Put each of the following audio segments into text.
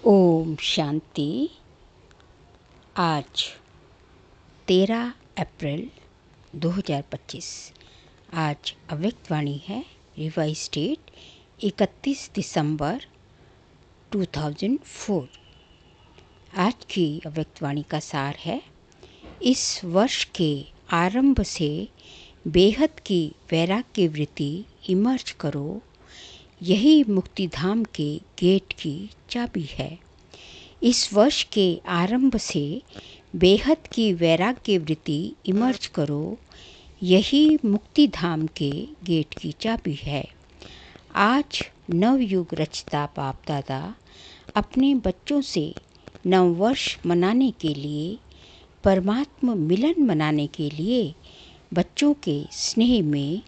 ओम शांति। आज 13 अप्रैल 2025। आज अव्यक्त वाणी है रिवाइज डेट 31 दिसंबर 2004। आज की अव्यक्त वाणी का सार है, इस वर्ष के आरंभ से बेहद की वैराग्य वृत्ति इमर्ज करो, यही मुक्तिधाम के गेट की चाबी है। इस वर्ष के आरंभ से बेहद की वैराग्य वृत्ति इमर्ज करो, यही मुक्तिधाम के गेट की चाबी है। आज नवयुग रचता बाप दादा अपने बच्चों से नववर्ष मनाने के लिए, परमात्मा मिलन मनाने के लिए बच्चों के स्नेह में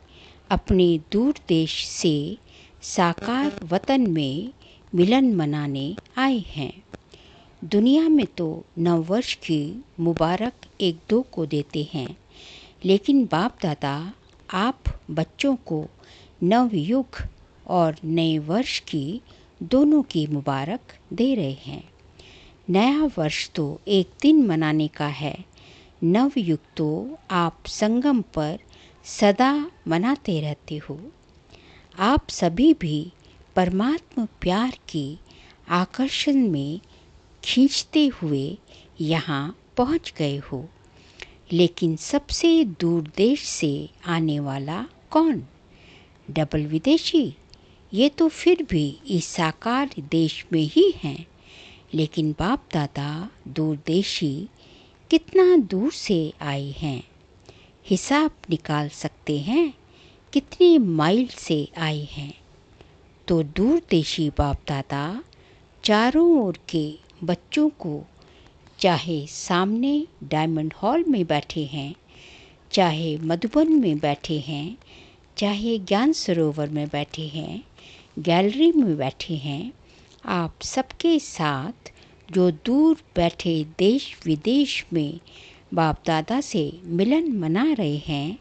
अपने दूर देश से साकार वतन में मिलन मनाने आए हैं। दुनिया में तो नववर्ष की मुबारक एक दो को देते हैं, लेकिन बाप दादा आप बच्चों को नवयुग और नए वर्ष की दोनों की मुबारक दे रहे हैं। नया वर्ष तो एक दिन मनाने का है, नवयुग तो आप संगम पर सदा मनाते रहते हो। आप सभी भी परमात्मा प्यार की आकर्षण में खींचते हुए यहाँ पहुँच गए हो। लेकिन सबसे दूर देश से आने वाला कौन? डबल विदेशी। ये तो फिर भी इस साकार देश में ही हैं, लेकिन बाप दादा दूरदेशी कितना दूर से आए हैं। हिसाब निकाल सकते हैं कितने माइल से आए हैं। तो दूरदेशी बाप दादा चारों ओर के बच्चों को, चाहे सामने डायमंड हॉल में बैठे हैं, चाहे मधुबन में बैठे हैं, चाहे ज्ञान सरोवर में बैठे हैं, गैलरी में बैठे हैं, आप सबके साथ जो दूर बैठे देश विदेश में बाप दादा से मिलन मना रहे हैं,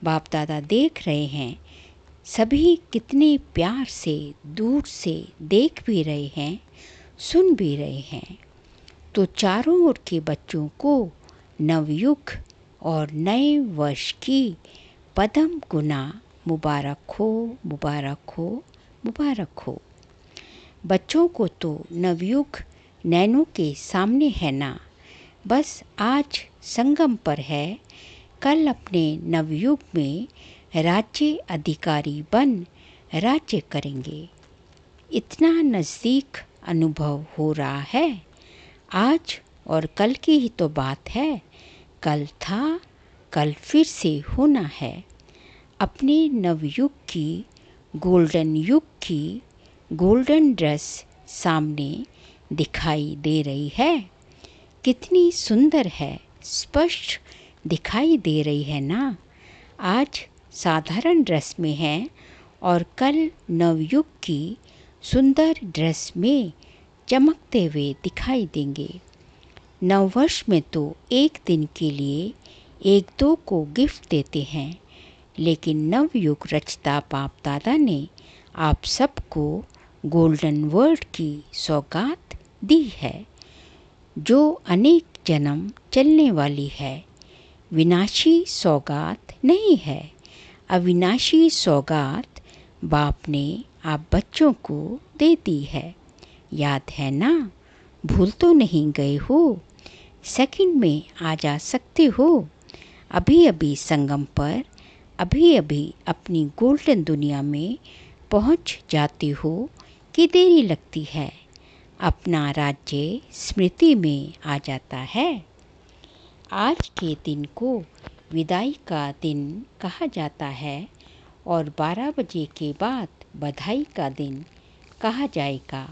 बाप दादा देख रहे हैं, सभी कितने प्यार से दूर से देख भी रहे हैं, सुन भी रहे हैं। तो चारों ओर के बच्चों को नवयुग और नए वर्ष की पदम गुना मुबारक हो, मुबारक हो, मुबारक हो। बच्चों को तो नवयुग नैनों के सामने है ना, बस आज संगम पर है, कल अपने नवयुग में राज्य अधिकारी बन राज्य करेंगे। इतना नज़दीक अनुभव हो रहा है। आज और कल की ही तो बात है, कल था, कल फिर से होना है। अपने नवयुग की, गोल्डन युग की गोल्डन ड्रेस सामने दिखाई दे रही है। कितनी सुंदर है, स्पष्ट दिखाई दे रही है ना। आज साधारण ड्रेस में है और कल नवयुग की सुंदर ड्रेस में चमकते हुए दिखाई देंगे। नववर्ष में तो एक दिन के लिए एक दो को गिफ्ट देते हैं, लेकिन नवयुग रचता बाप दादा ने आप सबको गोल्डन वर्ल्ड की सौगात दी है, जो अनेक जन्म चलने वाली है। विनाशी सौगात नहीं है, अविनाशी सौगात बाप ने आप बच्चों को दे दी है। याद है ना? भूल तो नहीं गए हो? सेकंड में आ जा सकते हो। अभी अभी संगम पर, अभी अभी अपनी गोल्डन दुनिया में पहुंच जाते हो कि देरी लगती है? अपना राज्य स्मृति में आ जाता है। आज के दिन को विदाई का दिन कहा जाता है और 12 बजे के बाद बधाई का दिन कहा जाएगा।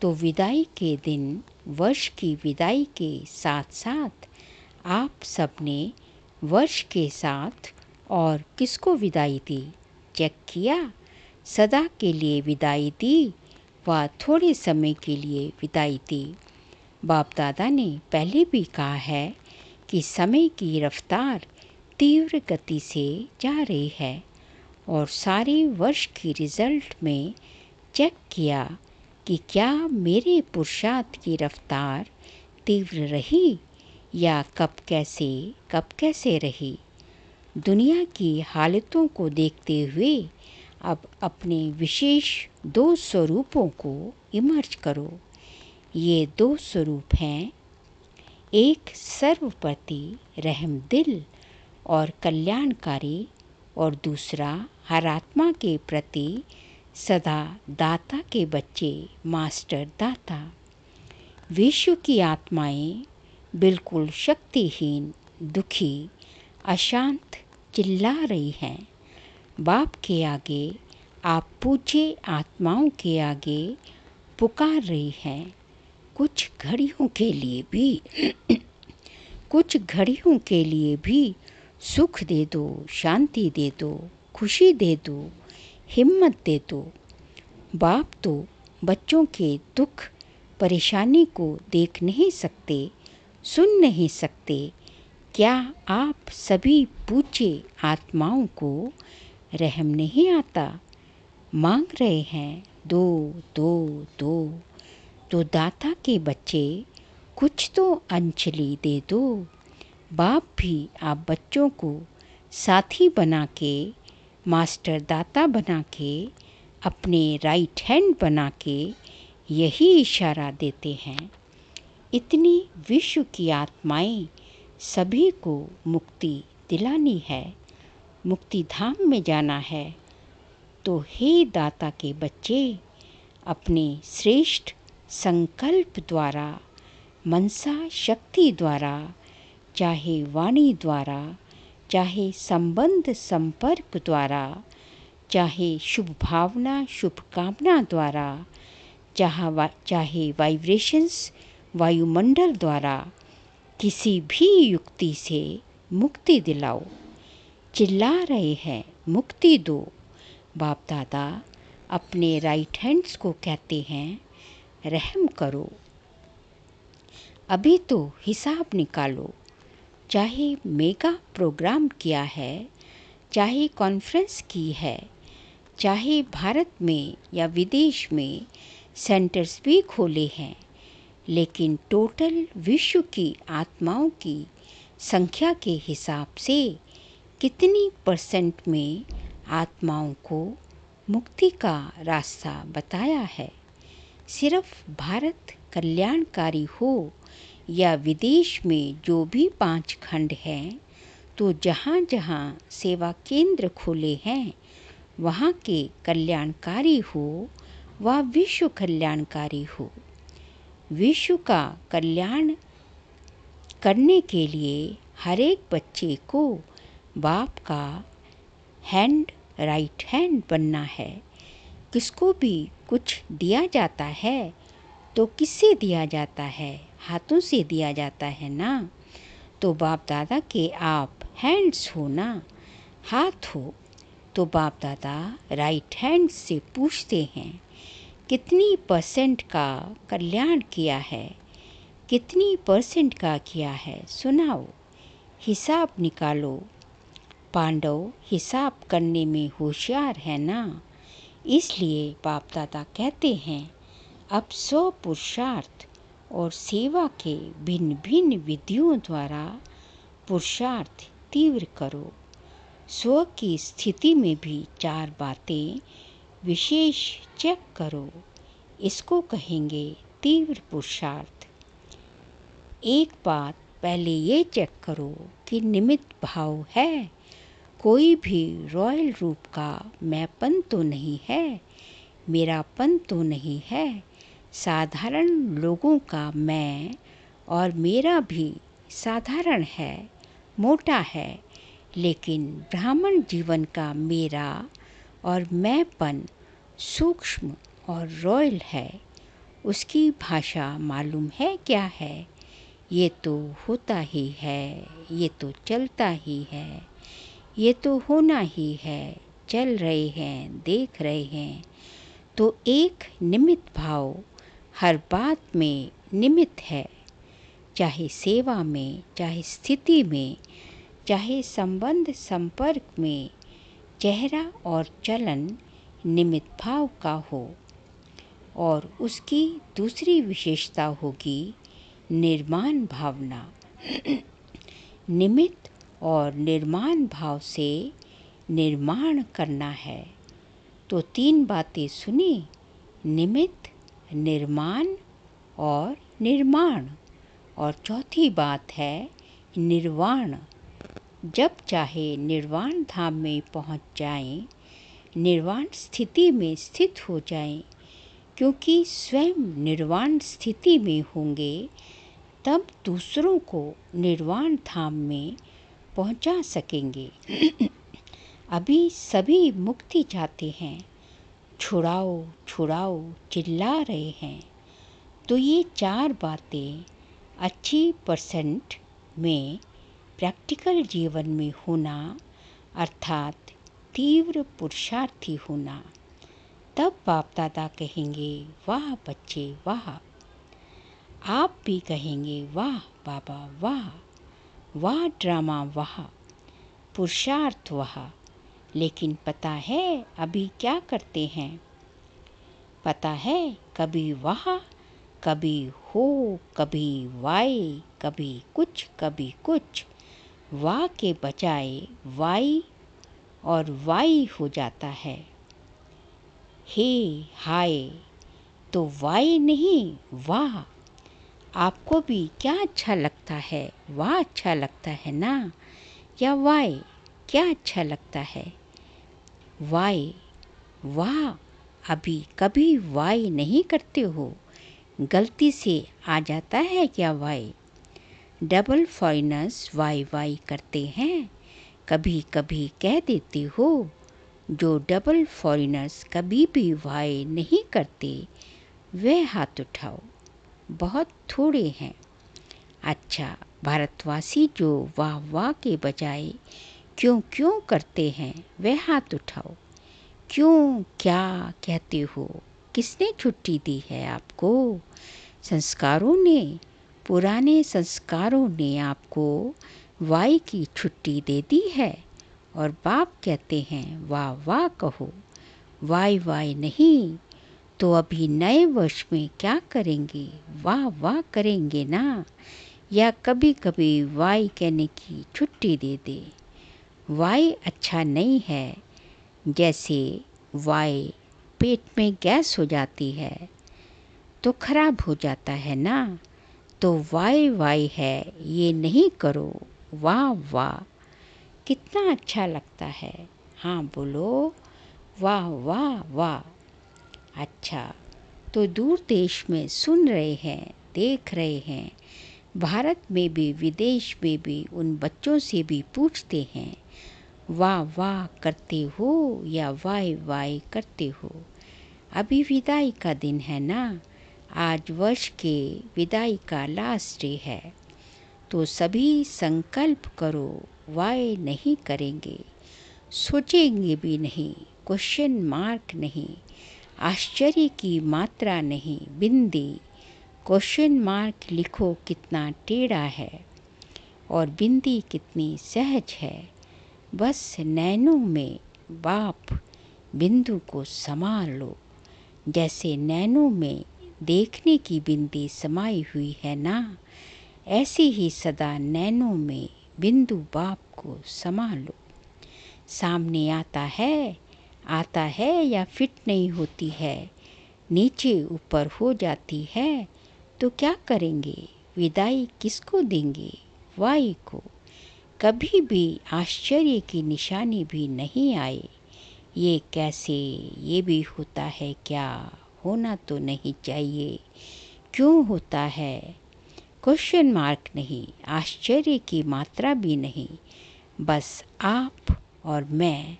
तो विदाई के दिन, वर्ष की विदाई के साथ साथ आप सबने वर्ष के साथ और किसको विदाई दी? चेक किया? सदा के लिए विदाई दी व थोड़े समय के लिए विदाई दी? बाप दादा ने पहले भी कहा है कि समय की रफ्तार तीव्र गति से जा रही है और सारे वर्ष की रिज़ल्ट में चेक किया कि क्या मेरे पुरुषार्थ की रफ्तार तीव्र रही या कब कैसे रही। दुनिया की हालतों को देखते हुए अब अपने विशेष 2 स्वरूपों को इमर्ज करो। ये 2 स्वरूप हैं, एक सर्वप्रति रहमदिल और कल्याणकारी और दूसरा हर आत्मा के प्रति सदा दाता के बच्चे मास्टर दाता। विश्व की आत्माएं बिल्कुल शक्तिहीन, दुखी, अशांत चिल्ला रही हैं। बाप के आगे, आप पूज्य आत्माओं के आगे पुकार रही हैं। कुछ घड़ियों के लिए भी सुख दे दो, शांति दे दो, खुशी दे दो, हिम्मत दे दो। बाप तो बच्चों के दुख परेशानी को देख नहीं सकते, सुन नहीं सकते। क्या आप सभी पूज्य आत्माओं को रहम नहीं आता? मांग रहे हैं दो दो दो। तो दाता के बच्चे कुछ तो अंजलि दे दो। बाप भी आप बच्चों को साथी बना के, मास्टर दाता बना के, अपने राइट हैंड बना के यही इशारा देते हैं। इतनी विश्व की आत्माएं सभी को मुक्ति दिलानी है, मुक्ति धाम में जाना है। तो हे दाता के बच्चे, अपने श्रेष्ठ संकल्प द्वारा, मनसा शक्ति द्वारा, चाहे वाणी द्वारा, चाहे संबंध संपर्क द्वारा, चाहे शुभ भावना शुभकामना द्वारा, चाहे वाइब्रेशंस वायुमंडल द्वारा, किसी भी युक्ति से मुक्ति दिलाओ। चिल्ला रहे हैं मुक्ति दो। बाप दादा अपने राइट हैंड्स को कहते हैं रहम करो। अभी तो हिसाब निकालो। चाहे मेगा प्रोग्राम किया है, चाहे कॉन्फ्रेंस की है, चाहे भारत में या विदेश में सेंटर्स भी खोले हैं, लेकिन टोटल विश्व की आत्माओं की संख्या के हिसाब से कितनी % में आत्माओं को मुक्ति का रास्ता बताया है? सिर्फ भारत कल्याणकारी हो या विदेश में जो भी 5 खंड हैं, तो जहाँ जहाँ सेवा केंद्र खोले हैं वहाँ के कल्याणकारी हो व विश्व कल्याणकारी हो। विश्व का कल्याण करने के लिए हर एक बच्चे को बाप का राइट हैंड बनना है। किसको भी कुछ दिया जाता है तो किससे दिया जाता है? हाथों से दिया जाता है ना। तो बाप दादा के आप हैंड्स हो ना, हाथ हो। तो बाप दादा राइट हैंड से पूछते हैं कितनी % का कल्याण किया है, कितनी % का किया है, सुनाओ। हिसाब निकालो। पांडव हिसाब करने में होशियार है ना, इसलिए बाप दादा कहते हैं अब 100 पुरुषार्थ और सेवा के भिन्न भिन्न विधियों द्वारा पुरुषार्थ तीव्र करो। स्व की स्थिति में भी 4 बातें विशेष चेक करो। इसको कहेंगे तीव्र पुरुषार्थ। एक बात पहले ये चेक करो कि निमित्त भाव है। कोई भी रॉयल रूप का मैंपन तो नहीं है, मेरापन तो नहीं है। साधारण लोगों का मैं और मेरा भी साधारण है, मोटा है, लेकिन ब्राह्मण जीवन का मेरा और मैंपन सूक्ष्म और रॉयल है। उसकी भाषा मालूम है क्या है? ये तो होता ही है, ये तो चलता ही है, ये तो होना ही है। चल रहे हैं, देख रहे हैं। तो एक निमित्त भाव हर बात में निमित्त है, चाहे सेवा में, चाहे स्थिति में, चाहे संबंध संपर्क में। चेहरा और चलन निमित्त भाव का हो। और उसकी दूसरी विशेषता होगी निर्माण भावना। निमित्त और निर्माण भाव से निर्माण करना है। तो 3 बातें सुनी, निमित्त, निर्माण और निर्माण। और चौथी बात है निर्वाण। जब चाहे निर्वाण धाम में पहुंच जाएं, निर्वाण स्थिति में स्थित हो जाएं, क्योंकि स्वयं निर्वाण स्थिति में होंगे तब दूसरों को निर्वाण धाम में पहुंचा सकेंगे। अभी सभी मुक्ति चाहते हैं, छुड़ाओ छुड़ाओ चिल्ला रहे हैं। तो ये 4 बातें अच्छी % में प्रैक्टिकल जीवन में होना, अर्थात तीव्र पुरुषार्थी होना। तब बाप दादा कहेंगे वाह बच्चे वाह। आप भी कहेंगे वाह बाबा वाह, वाह ड्रामा वाह, पुरुषार्थ वाह। लेकिन पता है अभी क्या करते हैं? पता है कभी वाह, कभी हो, कभी वाई, कभी कुछ कभी कुछ। वाह के बजाय वाई और वाई हो जाता है। हे हाय, तो वाई नहीं वाह। आपको भी क्या अच्छा लगता है? वाह अच्छा लगता है ना, या वाई क्या अच्छा लगता है? वाई वाह। अभी कभी वाई नहीं करते हो? गलती से आ जाता है क्या why? Double foreigners why why करते हैं, कभी कभी कह देते हो। जो डबल फॉरेनर्स कभी भी वाई नहीं करते वे हाथ उठाओ। बहुत थोड़े हैं। अच्छा, भारतवासी जो वाह वाह के बजाय क्यों क्यों करते हैं वे हाथ उठाओ। क्यों क्या कहते हो? किसने छुट्टी दी है आपको? संस्कारों ने, पुराने संस्कारों ने आपको वाई की छुट्टी दे दी है। और बाप कहते हैं वाह वाह कहो, वाई वाई नहीं। तो अभी नए वर्ष में क्या करेंगे? वाह वाह करेंगे ना, या कभी कभी वाई कहने की छुट्टी दे दे। वाई अच्छा नहीं है। जैसे वाई पेट में गैस हो जाती है तो खराब हो जाता है ना। तो वाई वाई है ये नहीं करो। वाह वाह कितना अच्छा लगता है। हाँ बोलो वाह वाह वाह। अच्छा, तो दूर देश में सुन रहे हैं, देख रहे हैं, भारत में भी विदेश में भी उन बच्चों से भी पूछते हैं वाह वाह करते हो या वाई वाई करते हो? अभी विदाई का दिन है ना, आज वर्ष के विदाई का लास्ट डे है। तो सभी संकल्प करो वाई नहीं करेंगे, सोचेंगे भी नहीं, क्वेश्चन मार्क नहीं, आश्चर्य की मात्रा नहीं, बिंदी। क्वेश्चन मार्क लिखो कितना टेढ़ा है और बिंदी कितनी सहज है। बस नैनों में बाप बिंदु को संभाल लो। जैसे नैनों में देखने की बिंदी समाई हुई है ना, ऐसे ही सदा नैनों में बिंदु बाप को संभालो। सामने आता है या फिट नहीं होती है, नीचे ऊपर हो जाती है, तो क्या करेंगे? विदाई किसको देंगे? वाई को। कभी भी आश्चर्य की निशानी भी नहीं आए। ये कैसे? ये भी होता है क्या? होना तो नहीं चाहिए। क्यों होता है? क्वेश्चन मार्क नहीं, आश्चर्य की मात्रा भी नहीं, बस आप और मैं।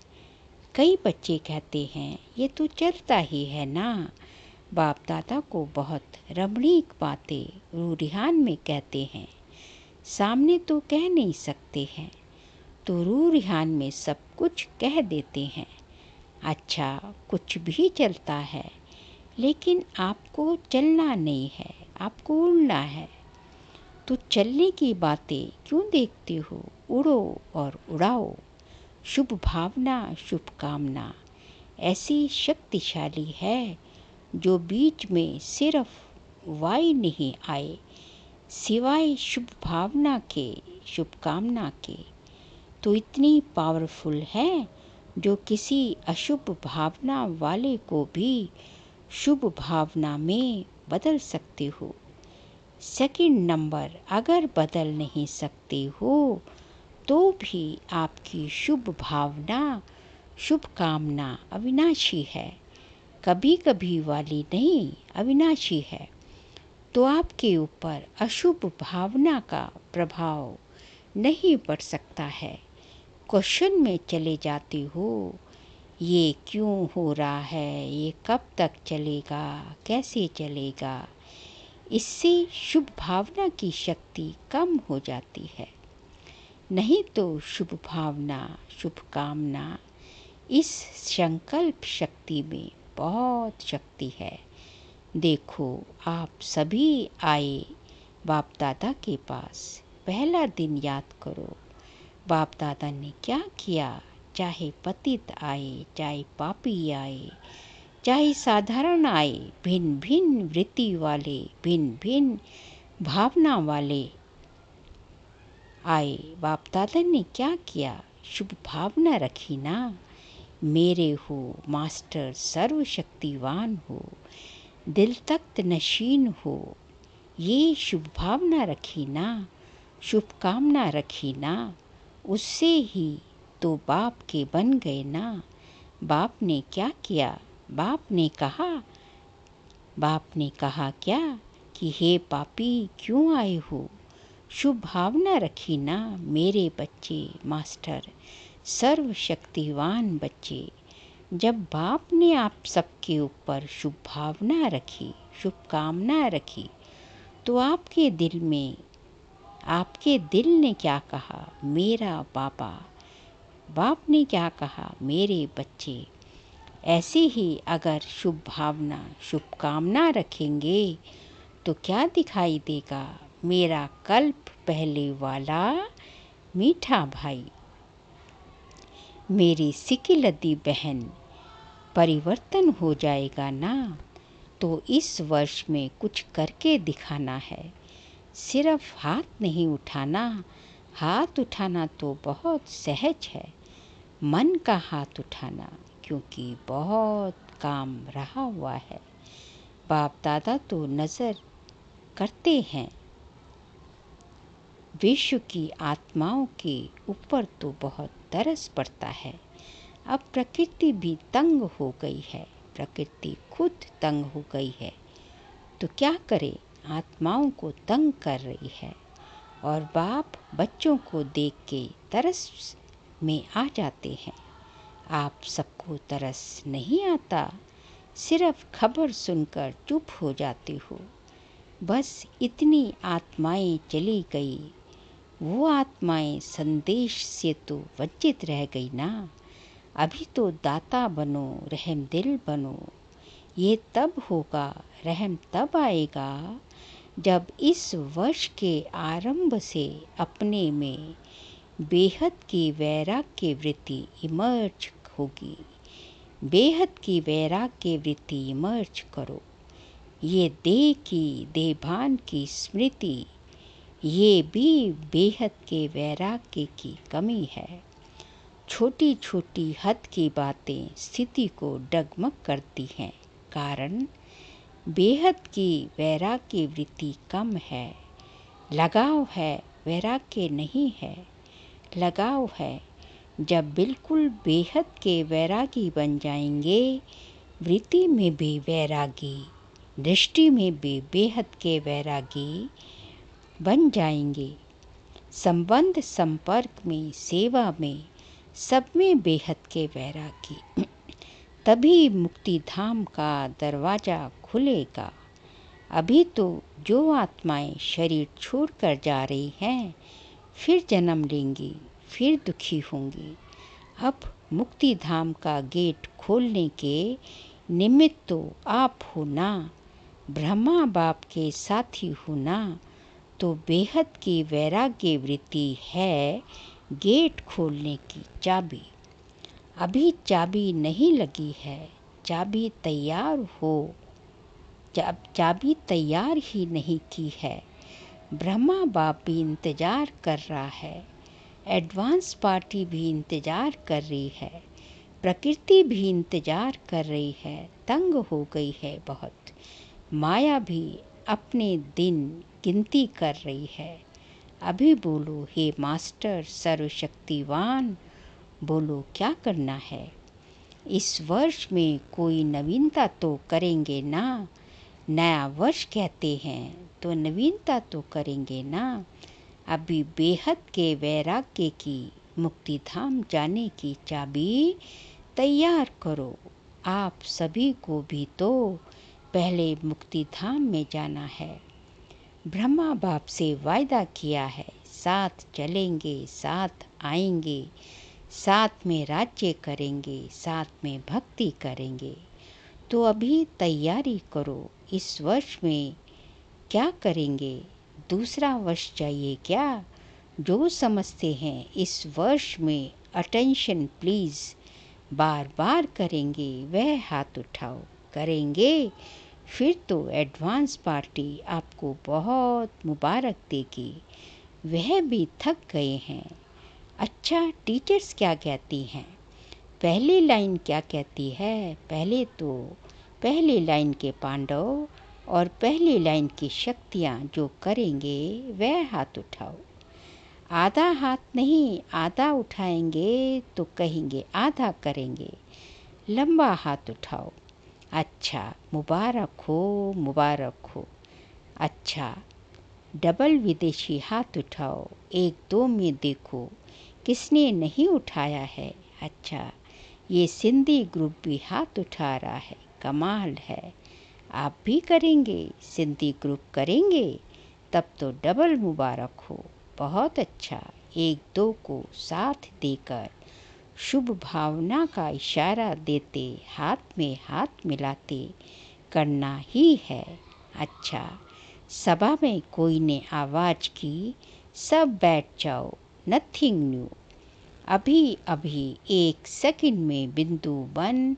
कई बच्चे कहते हैं ये तो चलता ही है ना। बाप दादा को बहुत रमणीक बातें रूरिहान में कहते हैं, सामने तो कह नहीं सकते हैं, तो रूरिहान में सब कुछ कह देते हैं। अच्छा, कुछ भी चलता है, लेकिन आपको चलना नहीं है, आपको उड़ना है। तो चलने की बातें क्यों देखते हो? उड़ो और उड़ाओ। शुभ भावना, शुभ कामना ऐसी शक्तिशाली है जो बीच में सिर्फ वाई नहीं आए, सिवाय शुभ भावना के, शुभकामना के, तो इतनी पावरफुल है जो किसी अशुभ भावना वाले को भी शुभ भावना में बदल सकते हो। सेकंड नंबर, अगर बदल नहीं सकते हो तो भी आपकी शुभ भावना, शुभकामना अविनाशी है, कभी कभी वाली नहीं, अविनाशी है। तो आपके ऊपर अशुभ भावना का प्रभाव नहीं पड़ सकता है। क्वेश्चन में चले जाते हो, ये क्यों हो रहा है, ये कब तक चलेगा, कैसे चलेगा। इससे शुभ भावना की शक्ति कम हो जाती है। नहीं तो शुभ भावना, शुभकामना, इस संकल्प शक्ति में बहुत शक्ति है। देखो, आप सभी आए बाप दादा के पास। पहला दिन याद करो, बाप दादा ने क्या किया। चाहे पतित आए, चाहे पापी आए, चाहे साधारण आए, भिन्न भिन्न वृत्ति वाले, भिन्न भिन्न भावना वाले आए, बाप दादा ने क्या किया। शुभ भावना रखी ना, मेरे हो मास्टर, सर्वशक्तिवान हो, दिल तख्त नशीन हो। ये शुभ भावना रखी ना, शुभकामना रखी ना, उससे ही तो बाप के बन गए ना। बाप ने क्या किया। बाप ने कहा क्या कि हे पापी क्यों आए हो। शुभ भावना रखी ना, मेरे बच्चे, मास्टर, सर्वशक्तिवान बच्चे। जब बाप ने आप सबके ऊपर शुभ भावना रखी, शुभकामना रखी, तो आपके दिल ने क्या कहा, मेरा पापा। बाप ने क्या कहा, मेरे बच्चे। ऐसे ही अगर शुभ भावना, शुभकामना रखेंगे तो क्या दिखाई देगा, मेरा कल्प पहले वाला मीठा भाई, मेरी सिकिलदी बहन। परिवर्तन हो जाएगा ना। तो इस वर्ष में कुछ करके दिखाना है, सिर्फ हाथ नहीं उठाना। हाथ उठाना तो बहुत सहज है, मन का हाथ उठाना, क्योंकि बहुत काम रहा हुआ है। बाप दादा तो नज़र करते हैं, विश्व की आत्माओं के ऊपर तो बहुत तरस पड़ता है। अब प्रकृति भी तंग हो गई है, प्रकृति खुद तंग हो गई है, तो क्या करे, आत्माओं को तंग कर रही है। और बाप बच्चों को देख के तरस में आ जाते हैं। आप सबको तरस नहीं आता, सिर्फ खबर सुनकर चुप हो जाते हो। बस इतनी आत्माएं चली गई, वो आत्माएं संदेश से तो वंचित रह गई ना। अभी तो दाता बनो, रहम दिल बनो। ये तब होगा, रहम तब आएगा, जब इस वर्ष के आरंभ से अपने में बेहद की वैराग्य वृत्ति इमर्ज होगी। बेहद की वैराग्य वृत्ति इमर्ज करो। ये देह की, देहभान की स्मृति, ये भी बेहद के वैराग्य की कमी है। छोटी छोटी हद की बातें स्थिति को डगमग करती हैं, कारण बेहद की वैराग्य वृत्ति कम है। लगाव है, वैराग्य नहीं है। लगाव है। जब बिल्कुल बेहद के वैरागी बन जाएंगे, वृत्ति में भी वैरागी, दृष्टि में भी बेहद के वैरागी बन जाएंगे। संबंध, संपर्क में, सेवा में, सब में बेहद के वैरागी। तभी मुक्ति धाम का दरवाज़ा खुलेगा। अभी तो जो आत्माएं शरीर छोड़कर जा रही हैं, फिर जन्म लेंगी, फिर दुखी होंगी। अब मुक्ति धाम का गेट खोलने के निमित्त तो आप हो ना, ब्रह्मा बाप के साथी हो ना। तो बेहद की वैराग्य वृत्ति है गेट खोलने की चाबी। अभी चाबी नहीं लगी है, चाबी तैयार हो चाबी तैयार ही नहीं की है। ब्रह्मा बाप भी इंतज़ार कर रहा है, एडवांस पार्टी भी इंतज़ार कर रही है, प्रकृति भी इंतज़ार कर रही है, तंग हो गई है बहुत। माया भी अपने दिन गिनती कर रही है। अभी बोलो हे मास्टर सर्वशक्तिवान, बोलो क्या करना है। इस वर्ष में कोई नवीनता तो करेंगे ना। नया वर्ष कहते हैं तो नवीनता तो करेंगे ना। अभी बेहद के वैराग्य की मुक्ति धाम जाने की चाबी तैयार करो। आप सभी को भी तो पहले मुक्ति धाम में जाना है। ब्रह्मा बाप से वायदा किया है, साथ चलेंगे, साथ आएंगे, साथ में राज्य करेंगे, साथ में भक्ति करेंगे। तो अभी तैयारी करो। इस वर्ष में क्या करेंगे? दूसरा वर्ष चाहिए क्या? जो समझते हैं इस वर्ष में अटेंशन प्लीज़ बार बार करेंगे, वह हाथ उठाओ। करेंगे? फिर तो एडवांस पार्टी आपको बहुत मुबारक देगी। वह भी थक गए हैं। अच्छा, टीचर्स क्या कहती हैं? पहली लाइन क्या कहती है? पहले तो पहली लाइन के पांडव और पहली लाइन की शक्तियाँ जो करेंगे वह हाथ उठाओ। आधा हाथ नहीं, आधा उठाएंगे तो कहेंगे आधा करेंगे। लंबा हाथ उठाओ। अच्छा, मुबारक हो, मुबारक हो। अच्छा, डबल विदेशी हाथ उठाओ। एक दो में देखो किसने नहीं उठाया है। अच्छा, ये सिंधी ग्रुप भी हाथ उठा रहा है, कमाल है। आप भी करेंगे? सिंधी ग्रुप करेंगे? तब तो डबल मुबारक हो। बहुत अच्छा। एक दो को साथ देकर शुभ भावना का इशारा देते, हाथ में हाथ मिलाते करना ही है। अच्छा, सभा में कोई ने आवाज़ की, सब बैठ जाओ, नथिंग न्यू। अभी अभी एक सेकंड में बिंदु बन,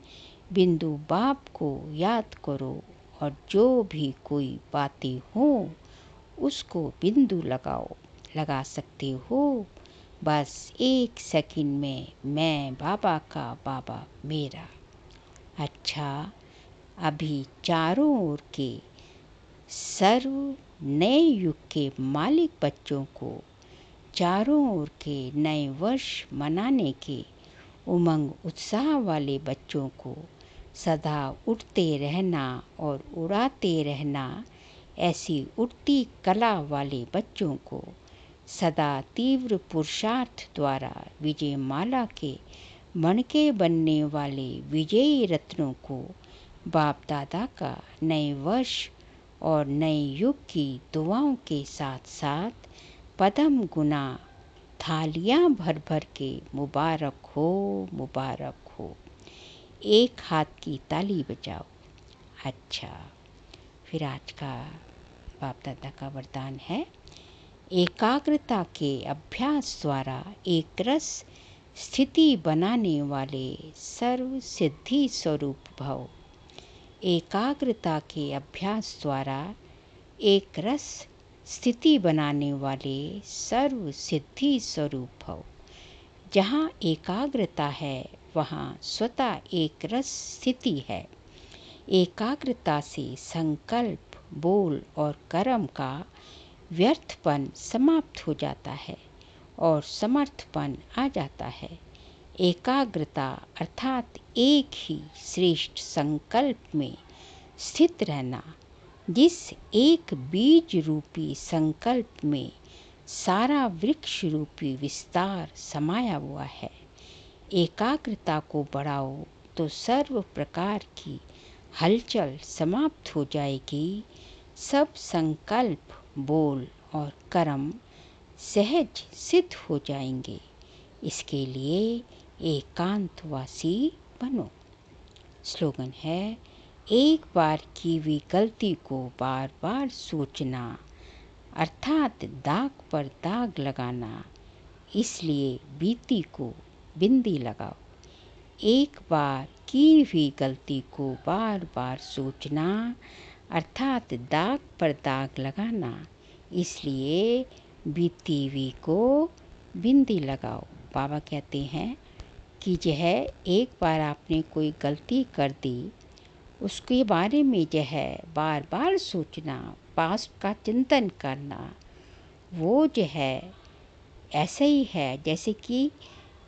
बिंदु बाप को याद करो और जो भी कोई बातें हो उसको बिंदु लगाओ, लगा सकते हो। बस एक सेकंड में मैं बाबा का बाबा मेरा। अच्छा, अभी चारों ओर के सर्व नए युग के मालिक बच्चों को चारों ओर के नए वर्ष मनाने के उमंग उत्साह वाले बच्चों को सदा उड़ते रहना और उड़ाते रहना, ऐसी उड़ती कला वाले बच्चों को सदा तीव्र पुरुषार्थ द्वारा विजय माला के मणके बनने वाले विजयी रत्नों को बाप दादा का नए वर्ष और नए युग की दुआओं के साथ साथ पदम गुना थालियां भर भर के मुबारक हो, मुबारक हो। एक हाथ की ताली बजाओ। अच्छा, फिर आज का बाप दादा का वरदान है, एकाग्रता के अभ्यास द्वारा एक रस स्थिति बनाने वाले सर्व सिद्धि स्वरूप भव। एकाग्रता के अभ्यास द्वारा एक रस स्थिति बनाने वाले सर्व सिद्धि स्वरूप भव। जहाँ एकाग्रता है वहाँ स्वतः एक रस स्थिति है। एकाग्रता से संकल्प, बोल और कर्म का व्यर्थपन समाप्त हो जाता है और समर्थपन आ जाता है। एकाग्रता अर्थात एक ही श्रेष्ठ संकल्प में स्थित रहना, जिस एक बीज रूपी संकल्प में सारा वृक्ष रूपी विस्तार समाया हुआ है। एकाग्रता को बढ़ाओ तो सर्व प्रकार की हलचल समाप्त हो जाएगी। सब संकल्प, बोल और कर्म सहज सिद्ध हो जाएंगे। इसके लिए एकांतवासी बनो। स्लोगन है, एक बार की हुई गलती को बार बार सोचना, अर्थात दाग पर दाग लगाना, इसलिए बीती को बिंदी लगाओ। एक बार की हुई गलती को बार बार सोचना, अर्थात दाग पर दाग लगाना। इसलिए बीती हुई को बिंदी लगाओ। बाबा कहते हैं कि यह एक बार आपने कोई गलती कर दी, उसके बारे में बार बार सोचना, पास्ट का चिंतन करना, वो ऐसे ही है जैसे कि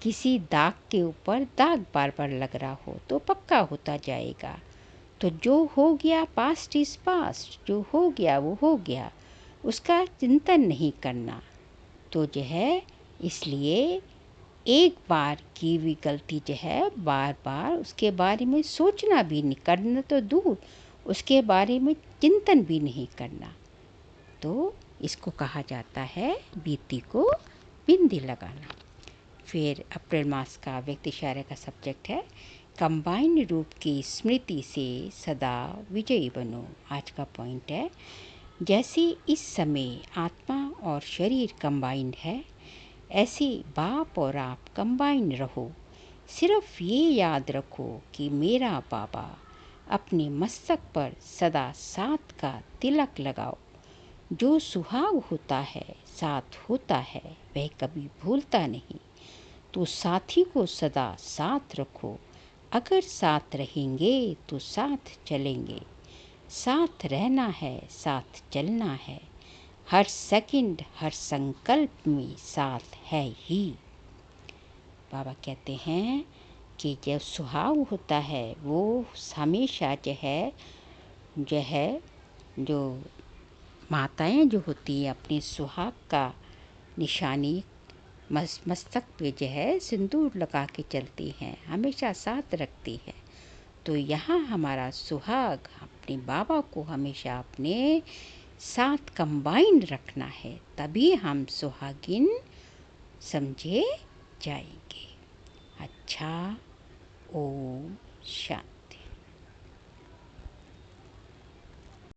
किसी दाग के ऊपर दाग बार बार लग रहा हो तो पक्का होता जाएगा। तो जो हो गया पास्ट इज़ पास्ट, जो हो गया वो हो गया, उसका चिंतन नहीं करना। तो इसलिए एक बार की हुई गलती बार बार उसके बारे में सोचना भी नहीं, करना तो दूर, उसके बारे में चिंतन भी नहीं करना। तो इसको कहा जाता है बीती को बिंदी लगाना। फिर अप्रैल मास का व्यक्त इशारे का सब्जेक्ट है कंबाइन रूप की स्मृति से सदा विजयी बनो। आज का पॉइंट है जैसे इस समय आत्मा और शरीर कंबाइंड है, ऐसे बाप और आप कंबाइन रहो। सिर्फ ये याद रखो कि मेरा बाबा अपने मस्तक पर सदा साथ का तिलक लगाओ। जो सुहाग होता है, साथ होता है, वह कभी भूलता नहीं। तो साथी को सदा साथ रखो। अगर साथ रहेंगे तो साथ चलेंगे। साथ रहना है, साथ चलना है। हर सेकंड, हर संकल्प में साथ है ही। बाबा कहते हैं कि जो सुहाग होता है वो हमेशा जो माताएं जो होती हैं अपने सुहाग का निशानी मस्तक पे सिंदूर लगा के चलती हैं, हमेशा साथ रखती है। तो यहाँ हमारा सुहाग अपने बाबा को हमेशा अपने साथ कंबाइन रखना है, तभी हम सुहागिन समझे जाएंगे। अच्छा, ओम शांति।